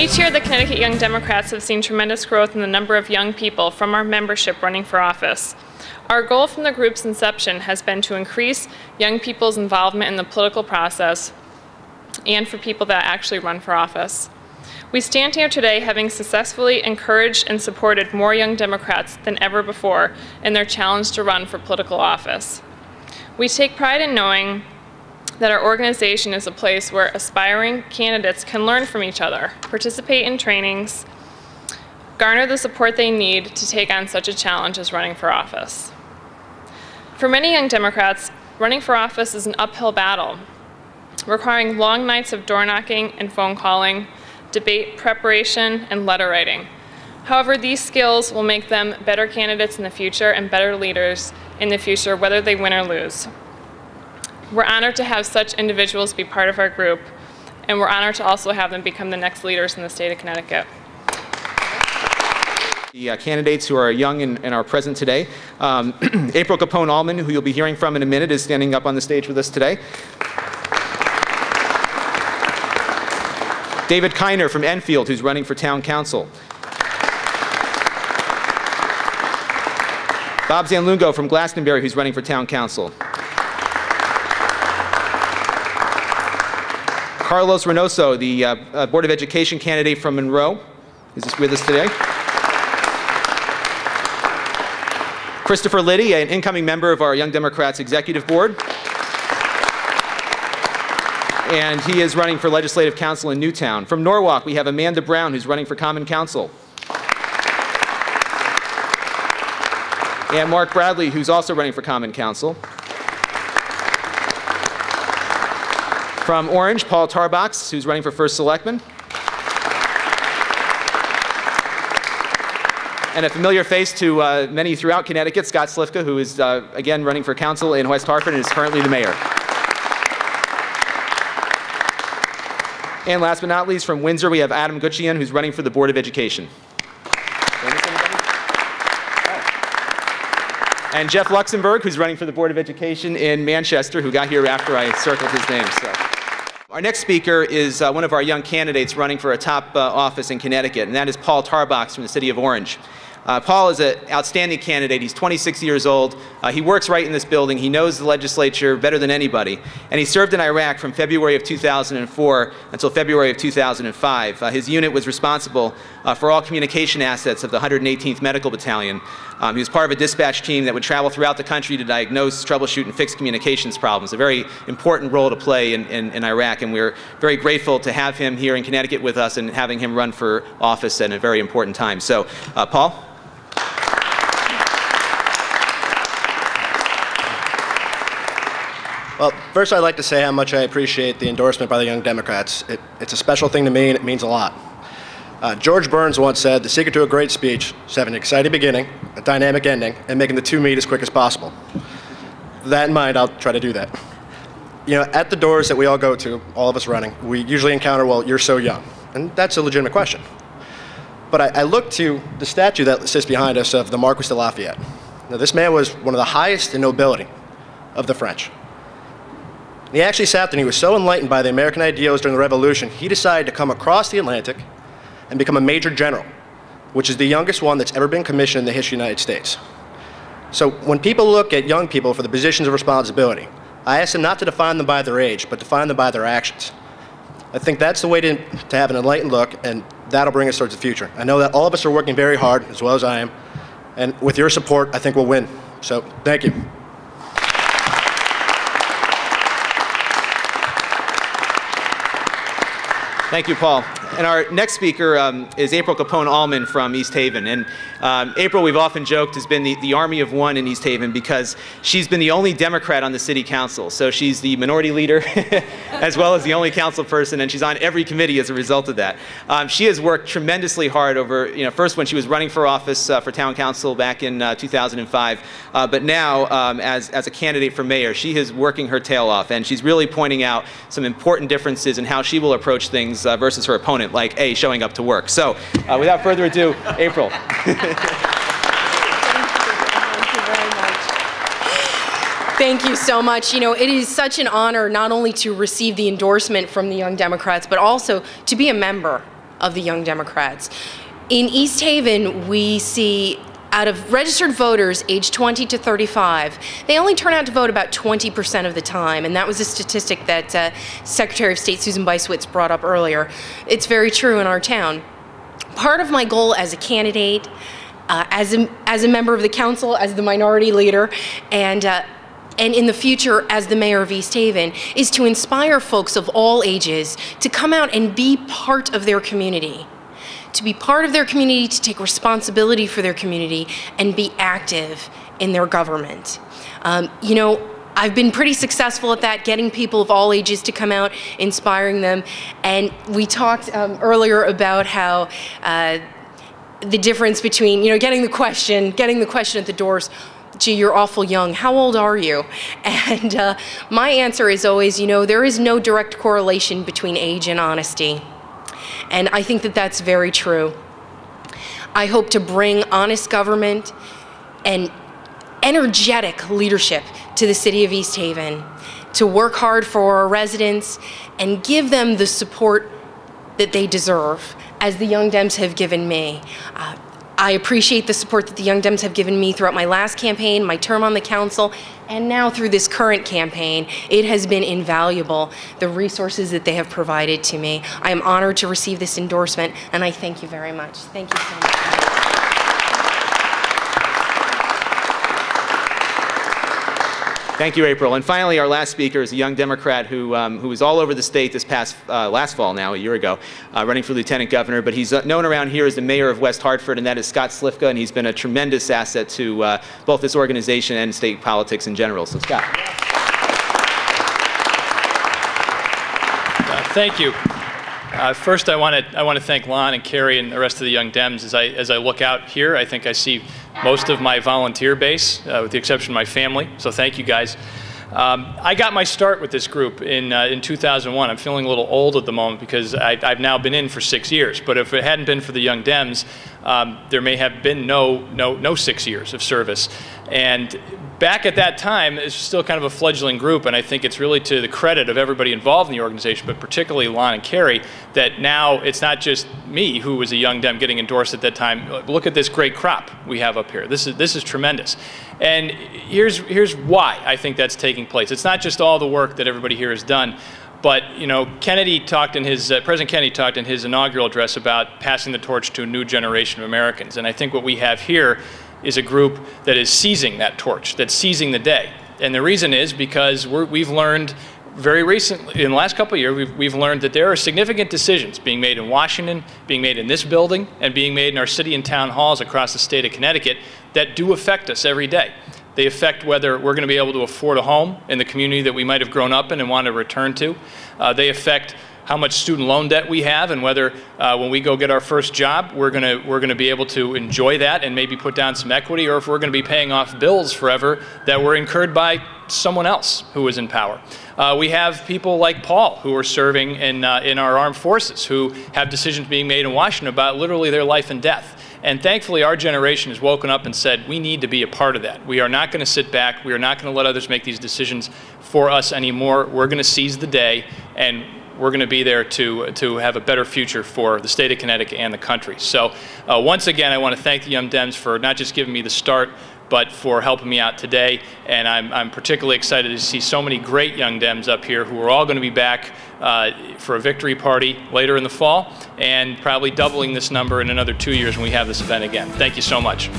Each year, the Connecticut Young Democrats have seen tremendous growth in the number of young people from our membership running for office. Our goal from the group's inception has been to increase young people's involvement in the political process and for people that actually run for office. We stand here today having successfully encouraged and supported more young Democrats than ever before in their challenge to run for political office. We take pride in knowing that our organization is a place where aspiring candidates can learn from each other, participate in trainings, garner the support they need to take on such a challenge as running for office. For many young Democrats, running for office is an uphill battle, requiring long nights of door knocking and phone calling, debate preparation, and letter writing. However, these skills will make them better candidates in the future and better leaders in the future, whether they win or lose. We're honored to have such individuals be part of our group, and we're honored to also have them become the next leaders in the state of Connecticut. The candidates who are young and are present today. April Capone Almon, who you'll be hearing from in a minute, is standing up on the stage with us today. David Kiner from Enfield, who's running for town council. Bob Zanlungo from Glastonbury, who's running for town council. Carlos Reynoso, the Board of Education candidate from Monroe, is with us today. Christopher Liddy, an incoming member of our Young Democrats Executive Board. And he is running for Legislative Council in Newtown. From Norwalk, we have Amanda Brown, who's running for Common Council. And Mark Bradley, who's also running for Common Council. From Orange, Paul Tarbox, who's running for First Selectman. And a familiar face to many throughout Connecticut, Scott Slifka, who is again running for council in West Hartford and is currently the mayor. And last but not least, from Windsor, we have Adam Guccian, who's running for the Board of Education. And Jeff Luxembourg, who's running for the Board of Education in Manchester, who got here after I circled his name. So. Our next speaker is one of our young candidates running for a top office in Connecticut, and that is Paul Tarbox from the city of Orange. Paul is an outstanding candidate. He's 26 years old. He works right in this building. He knows the legislature better than anybody. And he served in Iraq from February of 2004 until February of 2005. His unit was responsible for all communication assets of the 118th Medical Battalion. He was part of a dispatch team that would travel throughout the country to diagnose, troubleshoot, and fix communications problems. A very important role to play in Iraq, and we're very grateful to have him here in Connecticut with us and having him run for office at a very important time. So, Paul? Well, first I'd like to say how much I appreciate the endorsement by the Young Democrats. It's a special thing to me, and it means a lot. George Burns once said, the secret to a great speech is having an exciting beginning, a dynamic ending, and making the two meet as quick as possible. With that in mind, I'll try to do that. You know, at the doors that we all go to, all of us running, we usually encounter, well, you're so young. And that's a legitimate question. But I look to the statue that sits behind us of the Marquis de Lafayette. Now, this man was one of the highest in nobility of the French. And he actually sat there and he was so enlightened by the American ideals during the Revolution, he decided to come across the Atlantic and become a major general, which is the youngest one that's ever been commissioned in the history of the United States. So when people look at young people for the positions of responsibility, I ask them not to define them by their age, but define them by their actions. I think that's the way to have an enlightened look, and that'll bring us towards the future. I know that all of us are working very hard, as well as I am, and with your support, I think we'll win. So, thank you. Thank you, Paul. And our next speaker is April Capone Almon from East Haven. And April, we've often joked, has been the army of one in East Haven because she's been the only Democrat on the city council. So she's the minority leader as well as the only council person, and she's on every committee as a result of that. She has worked tremendously hard over, first when she was running for office for town council back in 2005, but now as a candidate for mayor, she is working her tail off, and she's really pointing out some important differences in how she will approach things versus her opponent, like A, showing up to work. So without further ado, April. Thank you so much. It is such an honor not only to receive the endorsement from the Young Democrats, but also to be a member of the Young Democrats. In East Haven, we see out of registered voters aged 20 to 35, they only turn out to vote about 20% of the time, and that was a statistic that Secretary of State Susan Beiswitz brought up earlier. It's very true in our town. Part of my goal as a candidate, as a member of the council, as the minority leader, and in the future as the mayor of East Haven, is to inspire folks of all ages to come out and be part of their community. To be part of their community, to take responsibility for their community, and be active in their government. You know, I've been pretty successful at that, getting people of all ages to come out, inspiring them. And we talked earlier about how the difference between, you know, getting the question at the doors, gee, you're awful young, how old are you? And my answer is always, you know, there is no direct correlation between age and honesty. And I think that that's very true. I hope to bring honest government and energetic leadership to the city of East Haven, to work hard for our residents and give them the support that they deserve, as the Young Dems have given me. I appreciate the support that the Young Dems have given me throughout my last campaign, my term on the council, and now through this current campaign. It has been invaluable, the resources that they have provided to me. I am honored to receive this endorsement, and I thank you very much. Thank you so much. Thank you, April. And finally, our last speaker is a young Democrat who was all over the state this past last fall now, a year ago, running for lieutenant governor. But he's known around here as the mayor of West Hartford, and that is Scott Slifka, and he's been a tremendous asset to both this organization and state politics in general. So, Scott. Thank you. First, I want to thank Lon and Kerry and the rest of the Young Dems. As I look out here, I think I see most of my volunteer base, with the exception of my family. So thank you, guys. I got my start with this group in 2001. I'm feeling a little old at the moment because I've now been in for 6 years. But if it hadn't been for the Young Dems, there may have been no 6 years of service. And back at that time, it's still kind of a fledgling group, and I think it's really to the credit of everybody involved in the organization, but particularly Lon and Kerry, that now it's not just me who was a Young Dem getting endorsed at that time. Look at this great crop we have up here. This is tremendous. And here's why I think that's taking place. It's not just all the work that everybody here has done, but you know, President Kennedy talked in his inaugural address about passing the torch to a new generation of Americans. And I think what we have here is a group that is seizing that torch, that's seizing the day. And the reason is because we've learned very recently, in the last couple of years, we've learned that there are significant decisions being made in Washington, being made in this building, and being made in our city and town halls across the state of Connecticut that do affect us every day. They affect whether we're going to be able to afford a home in the community that we might have grown up in and want to return to. They affect how much student loan debt we have, and whether when we go get our first job, we're gonna be able to enjoy that and maybe put down some equity, or if we're gonna be paying off bills forever that were incurred by someone else who was in power. We have people like Paul who are serving in our armed forces, who have decisions being made in Washington about literally their life and death. And thankfully, our generation has woken up and said, we need to be a part of that. We are not going to sit back. We are not going to let others make these decisions for us anymore. We're going to seize the day, and we're going to be there to have a better future for the state of Connecticut and the country. So once again, I want to thank the Young Dems for not just giving me the start, but for helping me out today. And I'm particularly excited to see so many great Young Dems up here who are all going to be back for a victory party later in the fall, and probably doubling this number in another 2 years when we have this event again. Thank you so much.